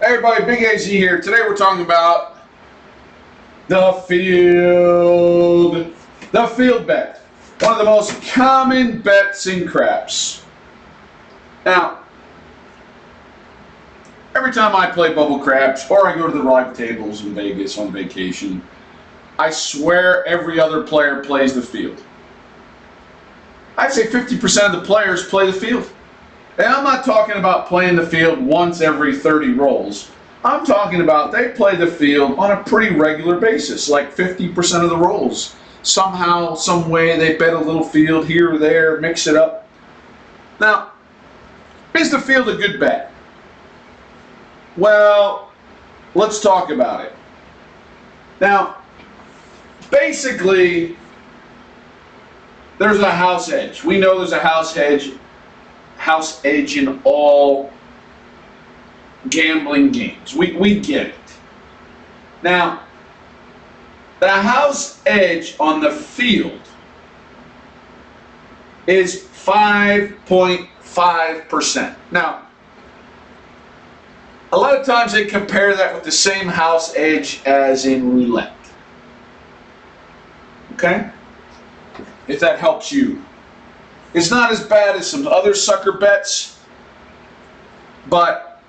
Hey everybody, Big AZ here. Today we're talking about the field. The field bet. One of the most common bets in craps. Now, every time I play bubble craps or I go to the live tables in Vegas on vacation, I swear every other player plays the field. I'd say 50% of the players play the field. And I'm not talking about playing the field once every 30 rolls. I'm talking about they play the field on a pretty regular basis, like 50% of the rolls. Somehow, some way, they bet a little field here or there, mix it up. Now, is the field a good bet? Well, let's talk about it. Now, basically, there's a house edge. We know there's a house edge in all gambling games. We get it. Now, the house edge on the field is 5.5%. Now, a lot of times they compare that with the same house edge as in roulette. Okay? If that helps you. It's not as bad as some other sucker bets, but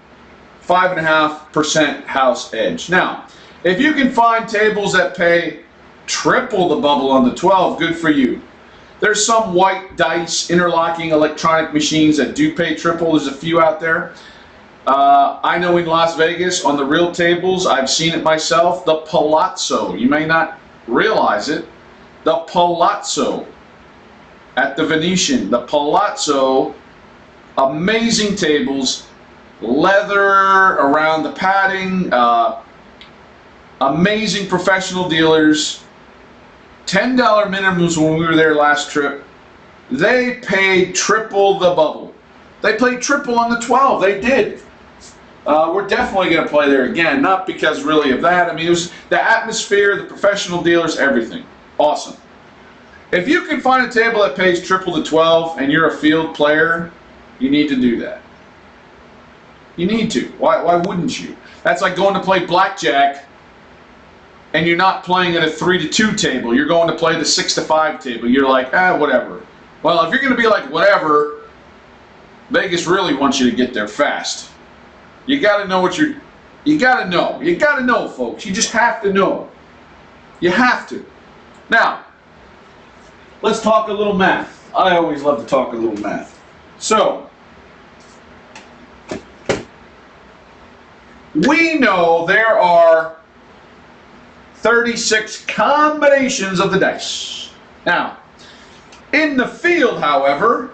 5.5% house edge. Now, if you can find tables that pay triple the bubble on the 12, good for you. There's some white dice interlocking electronic machines that do pay triple. There's a few out there. I know in Las Vegas on the real tables, I've seen it myself, the Palazzo. You may not realize it. The Palazzo. At the Venetian, the Palazzo, amazing tables, leather around the padding, amazing professional dealers, $10 minimums when we were there last trip. They paid triple the bubble. They played triple on the 12, they did. We're definitely going to play there again, not because really of that. I mean, it was the atmosphere, the professional dealers, everything. Awesome. If you can find a table that pays triple the 12 and you're a field player, you need to do that. You need to. Why wouldn't you? That's like going to play blackjack and you're not playing at a 3-2 table. You're going to play the 6-5 table. You're like, whatever. Well, if you're going to be like, whatever, Vegas really wants you to get there fast. You got to know what you got to know. You got to know, folks. You just have to know. You have to. Now, let's talk a little math. I always love to talk a little math. So, we know there are 36 combinations of the dice. Now, in the field, however,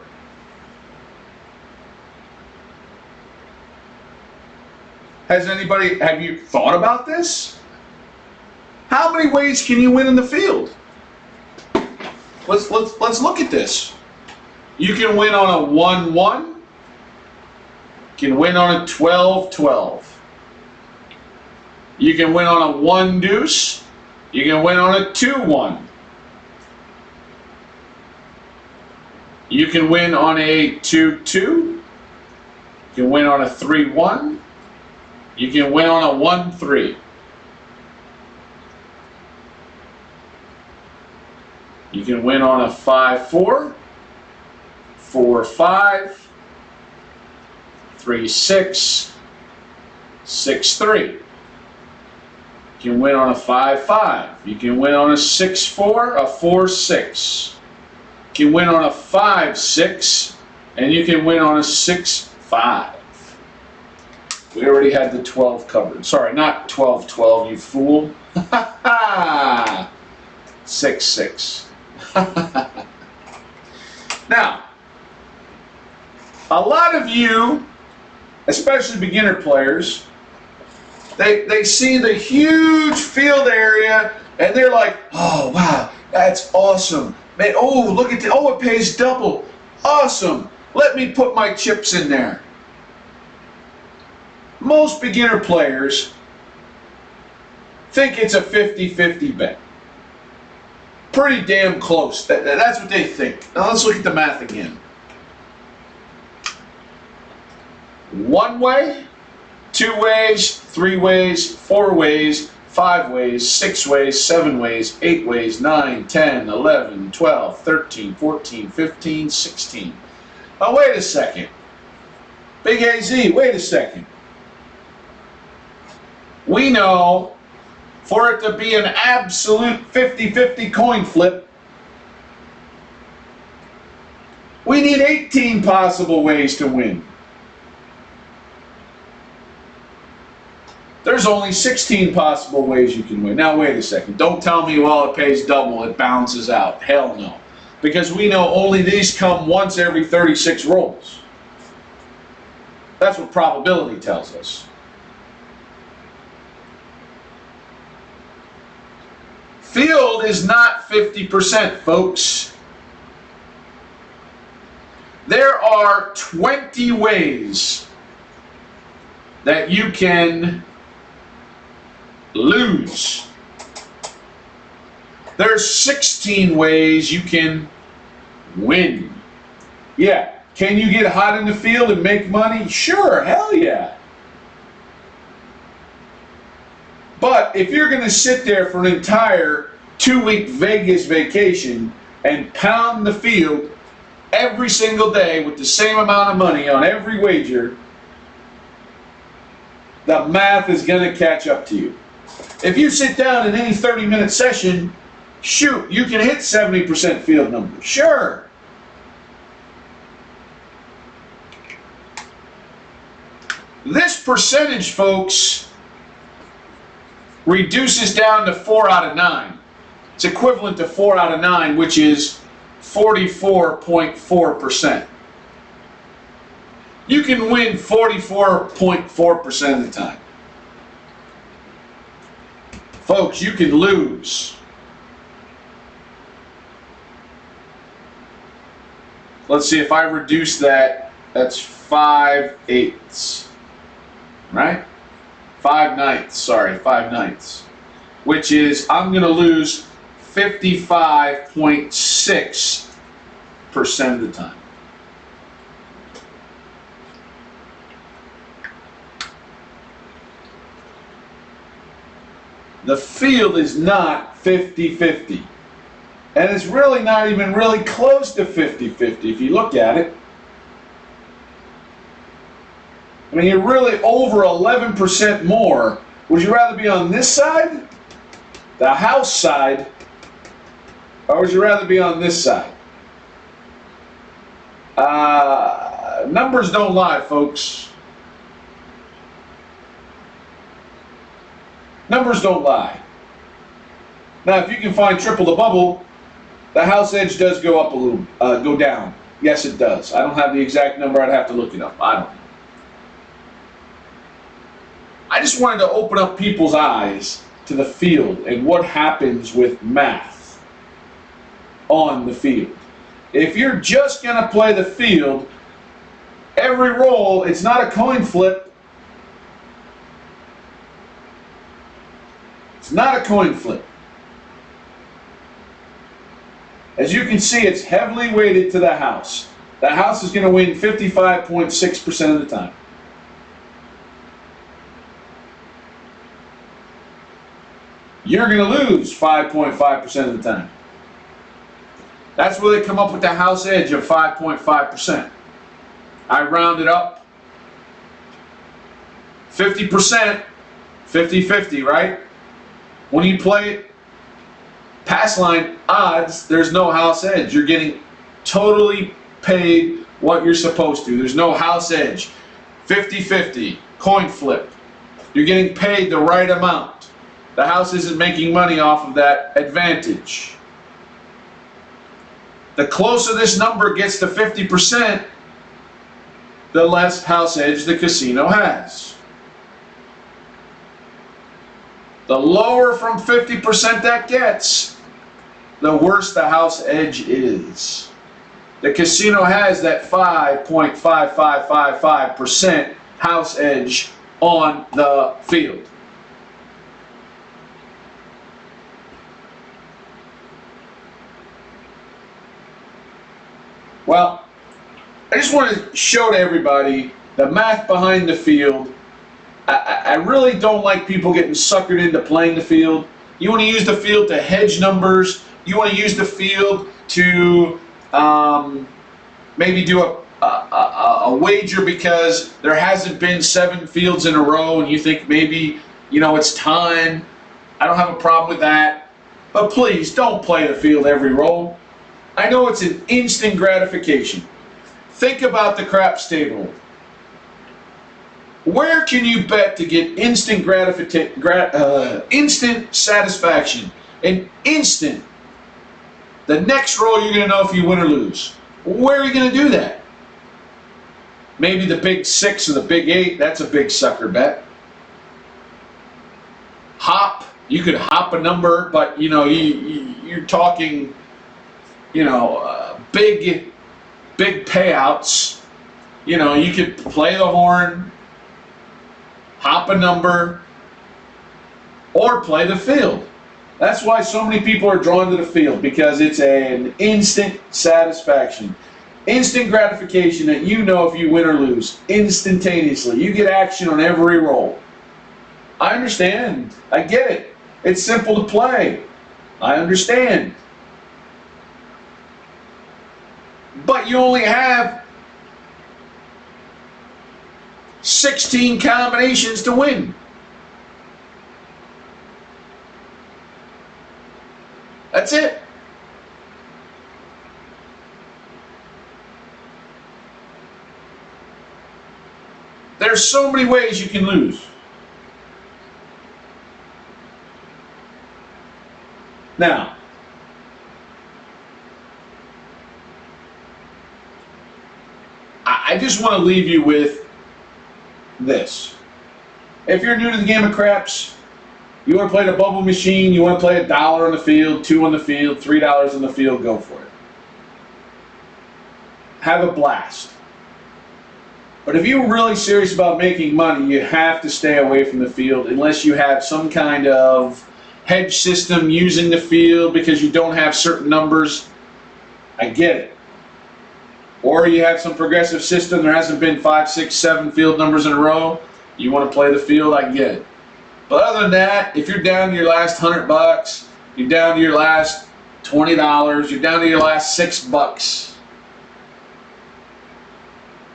have you thought about this? How many ways can you win in the field? Let's look at this. You can win on a 1-1. You can win on a 12-12. You can win on a 1-deuce. You can win on a 2-1. You can win on a 2-2. You can win on a 3-1. You can win on a 1-3. You can win on a 5-4, 4-5, 3-6, 6-3. You can win on a 5-5. You can win on a 6-4, a 4-6. You can win on a 5-6, and you can win on a 6-5. We already had the 12 covered. Sorry, not 12-12, you fool. 6-6. Now, a lot of you, especially beginner players, they see the huge field area and they're like, oh wow, that's awesome. Man, oh look at it pays double. Awesome. Let me put my chips in there. Most beginner players think it's a 50-50 bet. Pretty damn close. That's what they think. Now let's look at the math again. One way 2 ways, 3 ways, 4 ways, 5 ways, 6 ways, 7 ways, 8 ways, 9, 10, 11, 12, 13, 14, 15, 16. Oh, wait a second. Big AZ, wait a second. We know for it to be an absolute 50-50 coin flip, we need 18 possible ways to win. There's only 16 possible ways you can win. Now, wait a second. Don't tell me, well, it pays double, it balances out. Hell no. Because we know only these come once every 36 rolls. That's what probability tells us. Field is not 50%, folks. There are 20 ways that you can lose. There's 16 ways you can win. Yeah. Can you get hot in the field and make money? Sure, hell yeah. But if you're going to sit there for an entire 2-week Vegas vacation and pound the field every single day with the same amount of money on every wager, the math is going to catch up to you. If you sit down in any 30-minute session, shoot, you can hit 70% field numbers. Sure. This percentage, folks, reduces down to 4 out of 9. It's equivalent to 4 out of 9, which is 44.4%. You can win 44.4% of the time. Folks, you can lose. Let's see, if I reduce that, that's 5/8, right? 5/9, sorry, 5/9, which is, I'm going to lose 55.6% of the time. The field is not 50-50. And it's really not even really close to 50-50 if you look at it. I mean, you're really over 11% more. Would you rather be on this side, the house side, or would you rather be on this side? Numbers don't lie, folks. Numbers don't lie. Now, if you can find triple the bubble, the house edge does go up a little, go down. Yes, it does. I don't have the exact number. I'd have to look it up. I don't know. I just wanted to open up people's eyes to the field and what happens with math on the field. If you're just going to play the field, every roll, it's not a coin flip. It's not a coin flip. As you can see, it's heavily weighted to the house. The house is going to win 55.6% of the time. You're going to lose 5.5% of the time. That's where they come up with the house edge of 5.5%. I round it up. 50%, 50-50, right? When you play it, pass line odds, there's no house edge. You're getting totally paid what you're supposed to. There's no house edge. 50-50, coin flip. You're getting paid the right amount. The house isn't making money off of that advantage. The closer this number gets to 50%, the less house edge the casino has. The lower from 50% that gets, the worse the house edge is. The casino has that 5.5555% house edge on the field. Well, I just want to show to everybody the math behind the field. I really don't like people getting suckered into playing the field. You want to use the field to hedge numbers. You want to use the field to maybe do a wager because there hasn't been 7 fields in a row and you think maybe, it's time. I don't have a problem with that. But please, don't play the field every roll. I know it's an instant gratification. Think about the craps table. Where can you bet to get instant instant satisfaction? An instant. The next roll you're going to know if you win or lose. Where are you going to do that? Maybe the big 6 or the big 8. That's a big sucker bet. Hop. You could hop a number, but you're talking, big payouts. You could play the horn, hop a number, or play the field. That's why so many people are drawn to the field, because it's an instant satisfaction. Instant gratification that if you win or lose, instantaneously. You get action on every roll. I understand. I get it. It's simple to play. I understand. But you only have 16 combinations to win. That's it. There's so many ways you can lose. Now, I just want to leave you with this. If you're new to the game of craps, you want to play the bubble machine, you want to play $1 on the field, $2 on the field, $3 on the field, go for it. Have a blast. But if you're really serious about making money, you have to stay away from the field unless you have some kind of hedge system using the field because you don't have certain numbers. I get it. Or you have some progressive system, there hasn't been 5, 6, 7 field numbers in a row. You want to play the field, I get it. But other than that, if you're down to your last $100, you're down to your last $20, you're down to your last $6,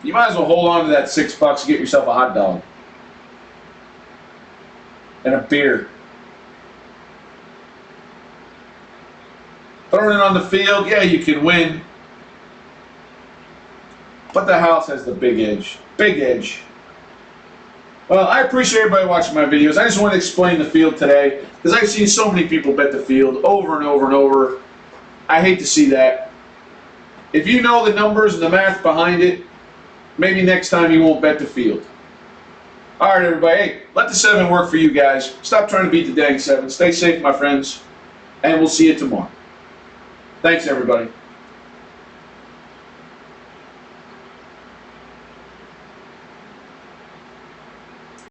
you might as well hold on to that $6 and get yourself a hot dog and a beer. Throwing it on the field, yeah, you can win. But the house has the big edge. Big edge. Well, I appreciate everybody watching my videos. I just want to explain the field today because I've seen so many people bet the field over and over and over. I hate to see that. If you know the numbers and the math behind it, maybe next time you won't bet the field. All right, everybody. Hey, let the 7 work for you guys. Stop trying to beat the dang 7. Stay safe, my friends. And we'll see you tomorrow. Thanks, everybody.